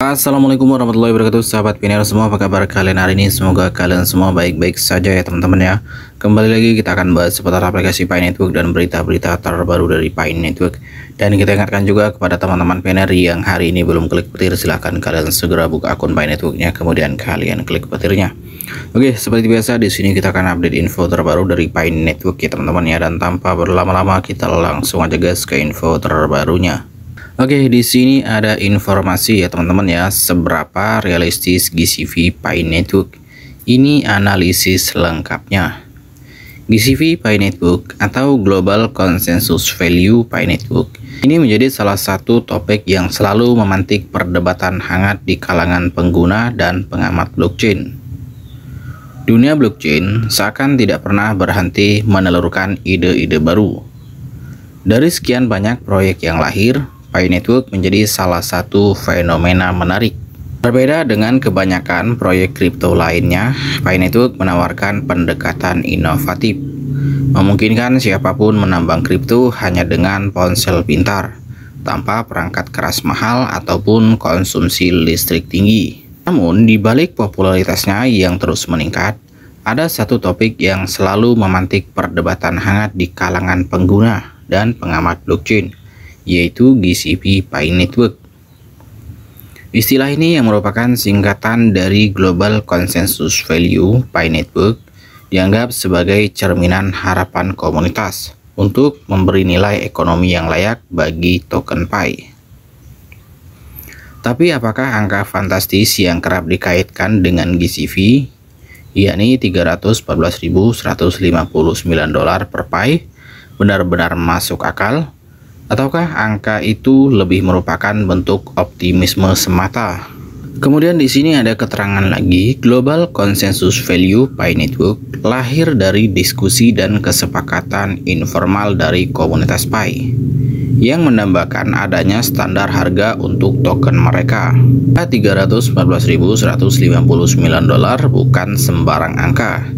Assalamualaikum warahmatullahi wabarakatuh, sahabat Pioneer semua, apa kabar kalian hari ini? Semoga kalian semua baik-baik saja ya teman-teman ya. Kembali lagi kita akan bahas seputar aplikasi Pi Network dan berita-berita terbaru dari Pi Network. Dan kita ingatkan juga kepada teman-teman Pioneer yang hari ini belum klik petir, silahkan kalian segera buka akun Pi Networknya, kemudian kalian klik petirnya. Oke, seperti biasa di sini kita akan update info terbaru dari Pi Network ya teman-teman ya. Dan tanpa berlama-lama kita langsung aja guys ke info terbarunya. Oke, di sini ada informasi ya teman-teman ya, seberapa realistis GCV Pi Network. Ini analisis lengkapnya. GCV Pi Network atau Global Consensus Value Pi Network ini menjadi salah satu topik yang selalu memantik perdebatan hangat di kalangan pengguna dan pengamat blockchain. Dunia blockchain seakan tidak pernah berhenti menelurkan ide-ide baru. Dari sekian banyak proyek yang lahir, Pi Network menjadi salah satu fenomena menarik. Berbeda dengan kebanyakan proyek kripto lainnya, Pi Network menawarkan pendekatan inovatif, memungkinkan siapapun menambang kripto hanya dengan ponsel pintar, tanpa perangkat keras mahal ataupun konsumsi listrik tinggi. Namun, di balik popularitasnya yang terus meningkat, ada satu topik yang selalu memantik perdebatan hangat di kalangan pengguna dan pengamat blockchain, yaitu GCV Pi Network. Istilah ini yang merupakan singkatan dari Global Consensus Value Pi Network dianggap sebagai cerminan harapan komunitas untuk memberi nilai ekonomi yang layak bagi token Pi. Tapi apakah angka fantastis yang kerap dikaitkan dengan GCV, yakni $314.159 per Pi, benar-benar masuk akal? Ataukah angka itu lebih merupakan bentuk optimisme semata? Kemudian di sini ada keterangan lagi, Global Consensus Value Pi Network lahir dari diskusi dan kesepakatan informal dari komunitas Pi yang menambahkan adanya standar harga untuk token mereka. $314.159 bukan sembarang angka.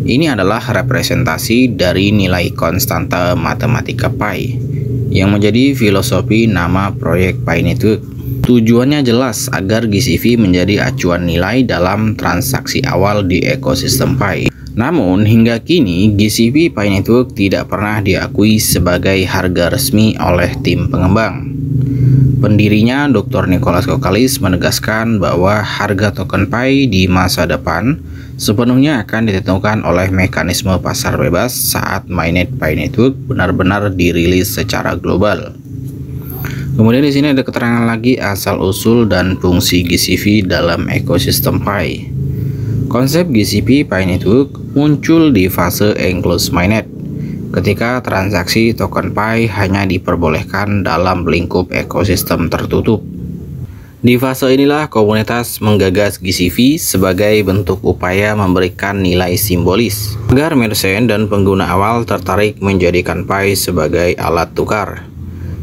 Ini adalah representasi dari nilai konstanta matematika Pi yang menjadi filosofi nama proyek Pi Network. Tujuannya jelas agar GCV menjadi acuan nilai dalam transaksi awal di ekosistem Pi. Namun hingga kini GCV Pi Network tidak pernah diakui sebagai harga resmi oleh tim pengembang. Pendirinya Dr. Nicholas Kokkalis menegaskan bahwa harga token Pi di masa depan sepenuhnya akan ditentukan oleh mekanisme pasar bebas saat mainnet Pi Network benar-benar dirilis secara global. Kemudian di sini ada keterangan lagi asal-usul dan fungsi GCV dalam ekosistem Pi. Konsep GCV Pi Network muncul di fase enclosed mainnet, ketika transaksi token Pi hanya diperbolehkan dalam lingkup ekosistem tertutup. Di fase inilah komunitas menggagas GCV sebagai bentuk upaya memberikan nilai simbolis agar merchant dan pengguna awal tertarik menjadikan Pi sebagai alat tukar.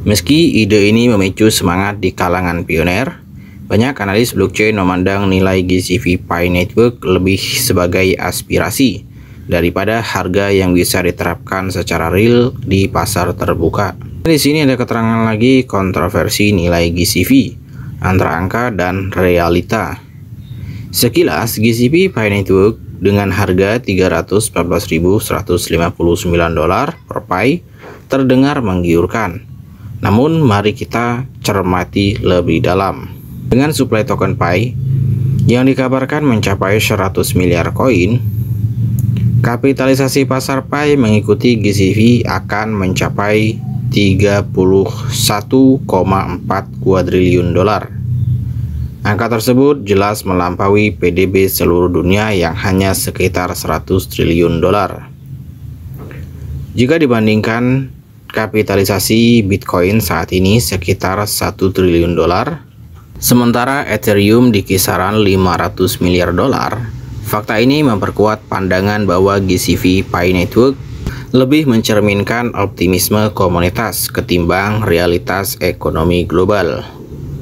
Meski ide ini memicu semangat di kalangan pioner, banyak analis blockchain memandang nilai GCV Pi Network lebih sebagai aspirasi daripada harga yang bisa diterapkan secara real di pasar terbuka. Di sini ada keterangan lagi kontroversi nilai GCV antara angka dan realita. Sekilas GCV Pi Network dengan harga $314.159 per Pi terdengar menggiurkan. Namun mari kita cermati lebih dalam. Dengan suplai token Pi yang dikabarkan mencapai 100 miliar koin, kapitalisasi pasar Pi mengikuti GCV akan mencapai 31,4 kuadriliun dolar. Angka tersebut jelas melampaui PDB seluruh dunia yang hanya sekitar 100 triliun dolar. Jika dibandingkan kapitalisasi Bitcoin saat ini sekitar 1 triliun dolar, sementara Ethereum di kisaran 500 miliar dolar, fakta ini memperkuat pandangan bahwa GCV Pi Network lebih mencerminkan optimisme komunitas ketimbang realitas ekonomi global.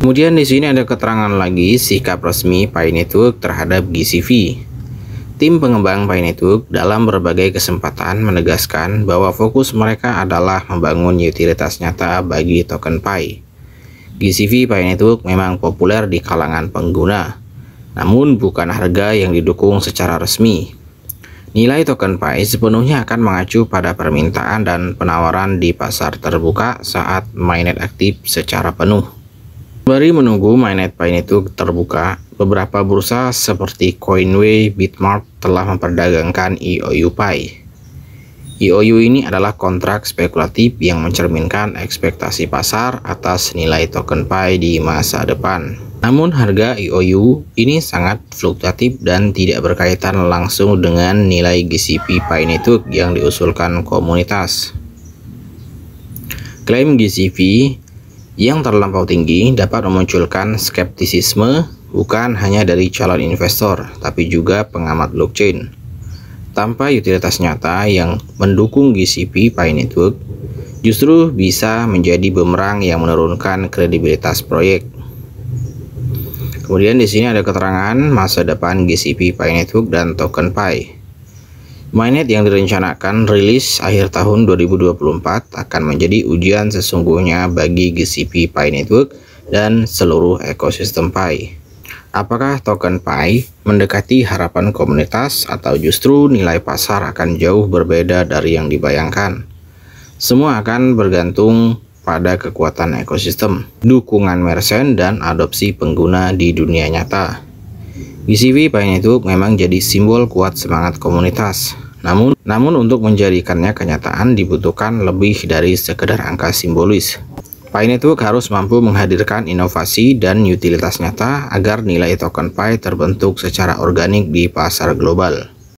Kemudian di sini ada keterangan lagi sikap resmi Pi Network terhadap GCV. Tim pengembang Pi Network dalam berbagai kesempatan menegaskan bahwa fokus mereka adalah membangun utilitas nyata bagi token Pi. GCV Pi Network memang populer di kalangan pengguna, namun bukan harga yang didukung secara resmi. Nilai token Pi sepenuhnya akan mengacu pada permintaan dan penawaran di pasar terbuka saat mainnet aktif secara penuh. Sembari menunggu mainnet Pi Network terbuka, beberapa bursa seperti Coinway, Bitmart telah memperdagangkan IOU Pi. IOU ini adalah kontrak spekulatif yang mencerminkan ekspektasi pasar atas nilai token Pi di masa depan. Namun harga IOU ini sangat fluktuatif dan tidak berkaitan langsung dengan nilai GCV Pi Network yang diusulkan komunitas. Klaim GCV yang terlampau tinggi dapat memunculkan skeptisisme bukan hanya dari calon investor, tapi juga pengamat blockchain. Tanpa utilitas nyata yang mendukung GCV Pi Network, justru bisa menjadi bumerang yang menurunkan kredibilitas proyek. Kemudian di sini ada keterangan masa depan GCV Pi Network dan token Pi. Mainnet yang direncanakan rilis akhir tahun 2024 akan menjadi ujian sesungguhnya bagi GCV Pi Network dan seluruh ekosistem Pi. Apakah token Pi mendekati harapan komunitas atau justru nilai pasar akan jauh berbeda dari yang dibayangkan? Semua akan bergantung pada kekuatan ekosistem, dukungan merchant, dan adopsi pengguna di dunia nyata. GCV Pi Network memang jadi simbol kuat semangat komunitas. Namun untuk menjadikannya kenyataan dibutuhkan lebih dari sekedar angka simbolis. Pi Network harus mampu menghadirkan inovasi dan utilitas nyata agar nilai token Pi terbentuk secara organik di pasar global.